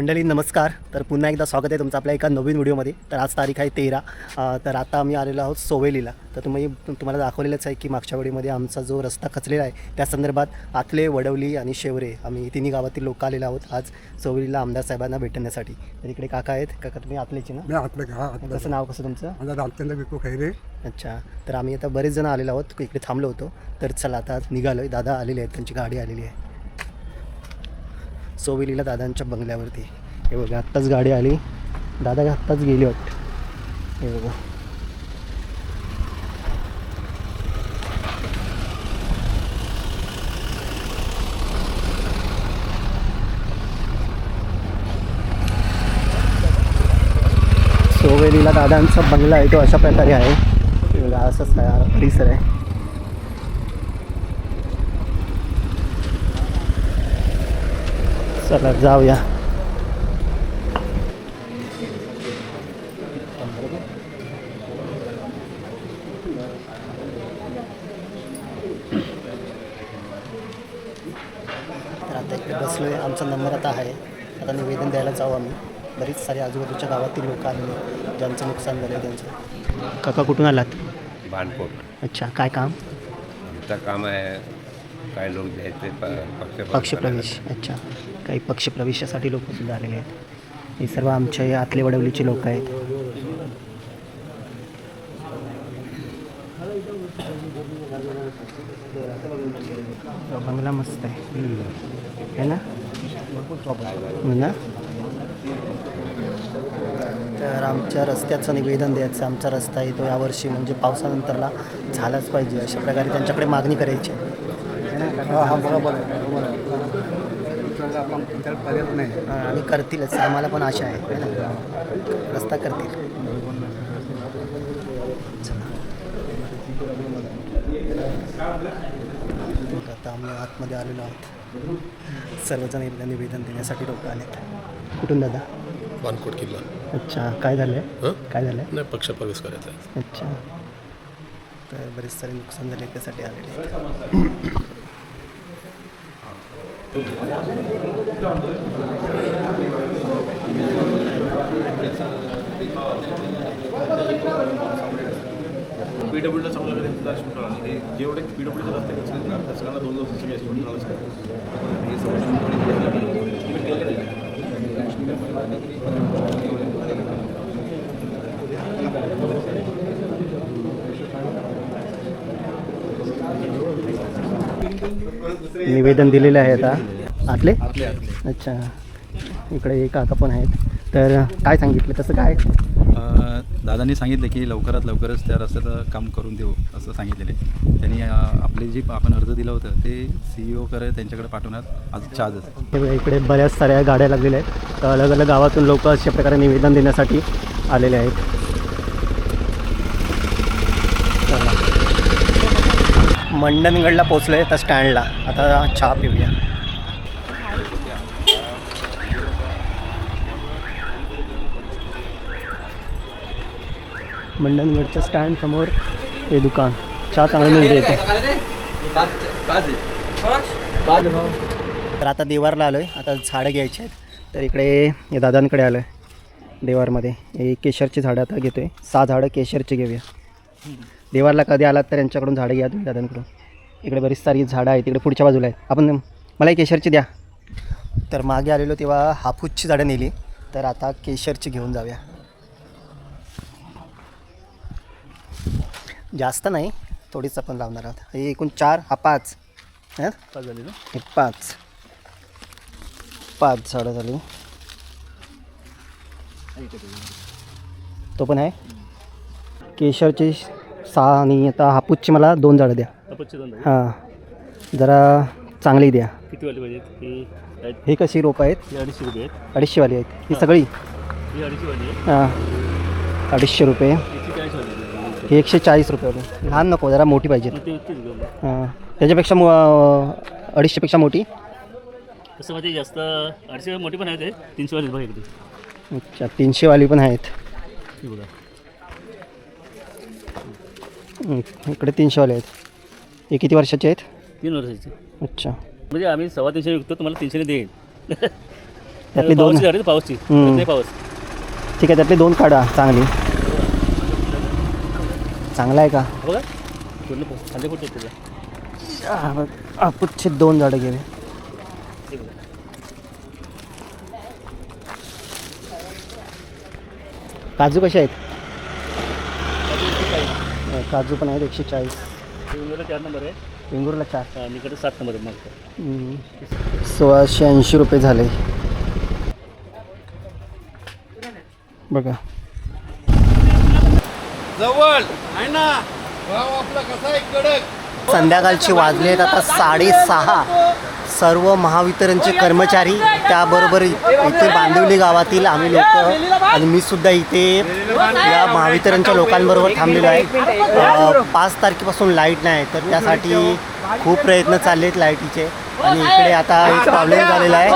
मंडळी नमस्कार. तर पुन्हा एकदा स्वागत आहे तुमचं आपल्या एका नवीन व्हिडिओमध्ये. तर आज तारीख आहे 13. तर आता आम्ही आलेलो आहोत सोवेलीला. तर तुम्हाला दाखवलेलंच आहे की मागच्या व्हिडिओमध्ये आमचा जो रस्ता खचलेला आहे त्या संदर्भात आतले, वडवली आणि शेवरे आम्ही तिन्ही गावातील लोक आलेलो आहोत आज सोवेलीला आमदार साहेबांना भेटण्यासाठी. तर इकडे काका आहेत. काका तुम्ही आतलेचे ना? मी आतलं का? कसं नाव कसं तुमचं? माझा रामचंद्र विकू खैरे. अच्छा. तर आम्ही आता बरेच जण आलेलो आहोत, इकडे थांबलो होतो. तर चला आता निघालो आहे. दादा आलेले आहेत, त्यांची गाडी आलेली आहे सोवेलीला दादांच्या बंगल्यावरती. हे बघा आत्ताच गाडी आली, दादा आत्ताच गेली वाटतं. हे बघा सोवेलीला दादांचा बंगला आहे तो अशा प्रकारे आहे. हे बघा असंच परिसर आहे. चला जाऊया. तर आता इकडे बसलो आहे. आमचा नंबर आता आहे. आता निवेदन द्यायला जाऊ आम्ही. बरीच सारे आजूबाजूच्या गावातील लोक आलेले ज्यांचं नुकसान झालं आहे त्यांचं. काका कुठून आलात? बाणकोट. अच्छा. काय काम? आमचं काम आहे काही लोक द्यायचे पक्षप्रवेश. अच्छा. काही पक्षप्रवेशासाठी लोकसुद्धा आलेले आहेत. हे सर्व आमच्या या आतले वडवलीचे लोक आहेत. बंगला मस्त आहे ना? ना तर आमच्या रस्त्याचं निवेदन द्यायचं. आमचा रस्ता आहे तो यावर्षी म्हणजे पावसानंतरला झालाच पाहिजे अशा प्रकारे त्यांच्याकडे मागणी करायची. हा बरोबर आहे, बरोबर आहे. आपण त्याला पर्याय नाही. आणि करतीलच, आम्हाला पण आशा आहे ना, रस्ता करतील. आता आम्ही आतमध्ये आलेलो आहोत. सर्वजण इथलं निवेदन देण्यासाठी लोक आलेत. कुठून दादा? बाणकोट किल्ला. अच्छा. काय झालं आहे? काय झालं आहे? नाही, पक्षप्रवेश करायचा आहे. अच्छा. तर बरेच सारे नुकसान झाले त्यासाठी आलेले आहेत. PWDला चांगलं हे जेवढे PWDचे रस्ते त्या सगळ्यांना 2 दिवसाची एस्टिमेट मिळालं हे निवेदन दिलेलं आहे आता. आतले? अच्छा. इकडे एक काका पण आहेत. तर काय सांगितलं कसं काय? दादांनी सांगितलं की लवकरच त्या रस्त्याचं काम करून देऊ असं सांगितलेलं आहे. त्यांनी आपले जी आपण अर्ज दिलं होतं ते CEO करे त्यांच्याकडे पाठवण्यात आज चार्ज. इकडे बऱ्याच साऱ्या गाड्या लागलेल्या आहेत. तर अलग अलग गावातून लोक अशा प्रकारे निवेदन देण्यासाठी आलेले आहेत. मंडणगडला पोचलो आहे तर स्टँडला. आता चहा पिऊया. मंडणगडच्या स्टँड समोर हे दुकान. चहा चांगलं मिळते इथे. तर आता देवारला आलो आहे. आता झाडं घ्यायची आहेत. तर इकडे या दादांकडे आलो आहे देवारमध्ये. हे केशरची झाडं आता घेतो आहे. 6 झाडं केशरची घेऊया. देवारला कधी आलात तर यांच्याकडून झाडं घ्या तुम्ही दादांकडून. इकडे बरीच सारी झाडं आहेत. इकडे पुढच्या बाजूला आहेत. आपण मलाही केशरची द्या. तर मागे आलेलो तेव्हा हापूसची झाडं नेली. तर आता केशरची घेऊन जाऊया. जास्त नाही, थोडीच आपण लावणार आहोत. हे एकूण 4 हा 5 हां 5 झाली ना. हे 5 झाडं झाली. तो पण आहे. केशरची 6 आणि आता हापूसची मला 2 झाडं द्या. हां जरा चांगली द्या. किती वाली पाहिजे? हे कशी रोपं आहेत? 250 रुपये आहेत. 250 वाली आहेत ही सगळी. ही 250 वाली आहे. हां 250 रुपये. 140 वाली आहे. ही 140 रुपये. लहान नको, जरा मोठी पाहिजे. हां त्याच्यापेक्षा 250पेक्षा मोठी. कसं म्हणजे जास्त 250 मोठी पण आहे ते 300 वाली बघा इकडे. अच्छा 300 वाली पण आहेत. बघा इकडे 300 वाले आहेत. हे किती वर्षाचे आहेत? 3 वर्षाची. अच्छा म्हणजे आम्ही 350 विकतो, तुम्हाला 300 देईन. त्यातली दोन पावसची हम्म. पाऊस ठीक आहे, त्यातली दोन काढा चांगली. चांगला आहे का? बघा पूर्ण खाली कुठे तुला आपूचे 2 झाडं घेऊया. काजू कसे आहेत? काजू पण आहेत 140. 4 नंबर आहे वेंगुर्ला 4. आणि इकडे 7 नंबर आहे मग 1680 रुपये झाले बघा. जवळ आहे ना भाव आपला कसा आहे कडक. संध्याकाळची वाजले आहेत आता 6:30. सर्व महावितरणचे कर्मचारी त्याबरोबर इथे बांदिवली गावातील आम्ही लोक आणि मी सुद्धा इथे या महावितरणच्या लोकांबरोबर थांबलेलो आहे. 5 तारखेपासून लाईट नाही तर त्यासाठी खूप प्रयत्न चालले आहेत लाईटीचे. आणि इकडे आता एक प्रॉब्लेम झालेला आहे.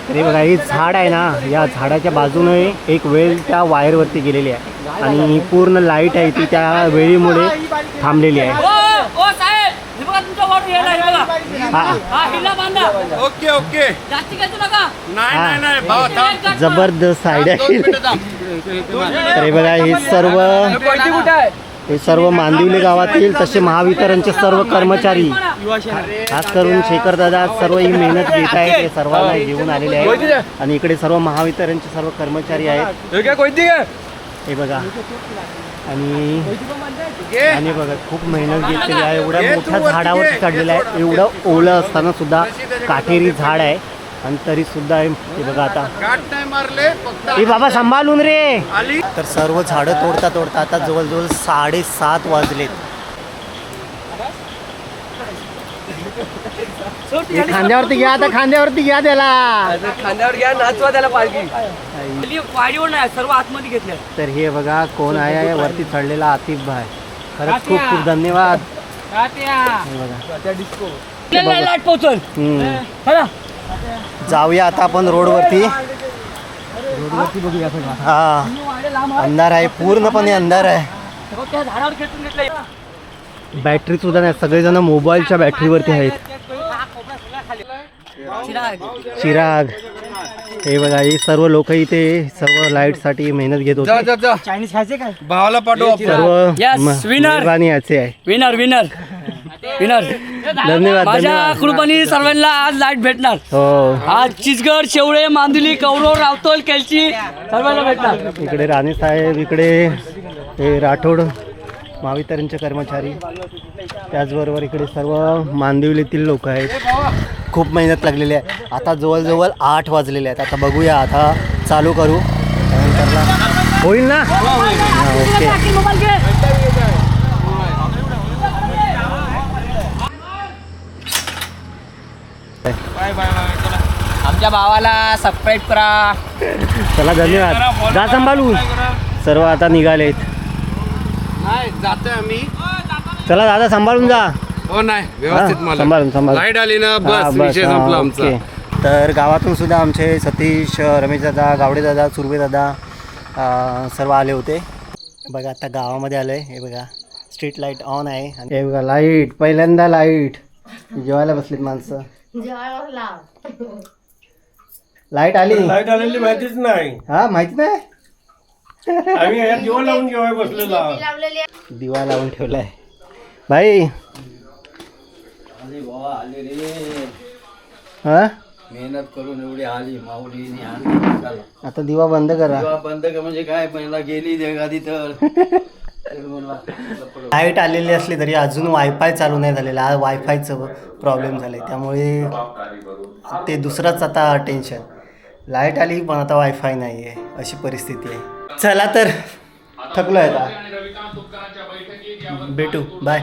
अरे बघा, हे झाड आहे ना, या झाडाच्या बाजूने एक वेळ त्या वायरवरती गेलेली आहे आणि पूर्ण लाईट आहे ती त्या वेळीमुळे थांबलेली आहे. ओके ओके नाही नाही भाव आता जबरदस्त आयडिया केली. तर हे बघा, हे सर्व मांदिवली गावातील तसे महावितरणचे सर्व कर्मचारी, खास करून शेखर दादा सर्व ही मेहनत घेत आहेत. हे सर्वांना घेऊन आलेले आहेत आणि इकडे सर्व महावितरणचे सर्व कर्मचारी आहेत. हे बघा आणि बघा खूप मेहनत घेतलेली आहे. एवढ्या मोठ्या झाडावर चढलेलं आहे, एवढं ओलं असताना सुद्धा काटेरी झाड आहे आणि तरी सुद्धा हे बघा आता हे बाबा सांभाळून रे. तर सर्व झाडं तोडता तोडता आता जवळजवळ 7:30 वाजलेत. खांद्यावरती घ्या, आता खांद्यावरती घ्या त्याला. खांद्यावर घ्या, नाचवा त्याला पालखी वाडीवर नाही, सर्व आतमध्ये घेतल्या. तर हे बघा कोण आहे वरती चढलेला, आतिफ भाई. खरंच खूप खूप धन्यवाद. हे बघा. लाईट पोहोचल. जाऊया आता आपण रोडवरती बघूया. हा अंधार आहे, पूर्णपणे अंधार आहे. त्या झाडावर खेचून घेतलं. बॅटरी सुद्धा नाही, सगळेजण मोबाईलच्या बॅटरीवरती आहेत. चिराग, हे बघा, हे सर्व लोक इथे सर्व लाईटसाठी मेहनत घेत होते. चायनीज खायचे काय? भावाला पाठव सर्व मेहरबानी याचे आहे. Winner winner winner. धन्यवाद माझ्या धन्यवाद. कृपाने सर्वांना आज लाईट भेटणार. हो, आज चिचगड, शेवळे, मांदिली, कौरव, रावतोल, केलची सर्वांना भेटणार. इकडे राणे साहेब, इकडे हे राठोड महावितरणचे कर्मचारी, त्याचबरोबर इकडे सर्व मांदिवलीतील लोक आहेत. खूप मेहनत लागलेली आहे. आता जवळजवळ 8 वाजलेले आहेत. आता बघूया, आता चालू करू. होईल ना? ओके. आमच्या भावाला सबस्क्राईब करा. चला धन्यवाद. जा सांभाळून. सर्व आता निघालेत. नाही जातोय आम्ही. चला दादा सांभाळून जा. हो नाही व्यवस्थित मला सांभाळून लाईट आली ना हा, बस विषय हा, संपला ओके. आमचा. तर गावातून सुद्धा आमचे सतीश, रमेश दादा, गावडे दादा, सुर्वे दादा सर्व आले होते. बघा आता गावामध्ये आलो आहे. हे बघा स्ट्रीट लाईट ऑन आहे. आणि हे बघा लाईट, पहिल्यांदा लाईट. जेवायला बसलीत माणसं. लाईट आली. लाईट आलेली माहितीच नाही. हा माहिती नाही. आम्ही यात दिवा लावून जेवाय बसलेला. दिवा लावून ठेवलाय भाई. हा मेहनत करून एवढी आली माऊली. आता दिवा बंद करा. बंद का म्हणजे काय, पहिला गेली आधी तर. लाईट आलेली असली तरी अजून वायफाय चालू नाही झालेला. आज वायफायचं प्रॉब्लेम झालं आहे, त्यामुळे ते दुसरंच आता टेन्शन. लाईट आली पण आता वायफाय नाही आहे, अशी परिस्थिती आहे. चला तर थकलो आहे आता. भेटू, बाय.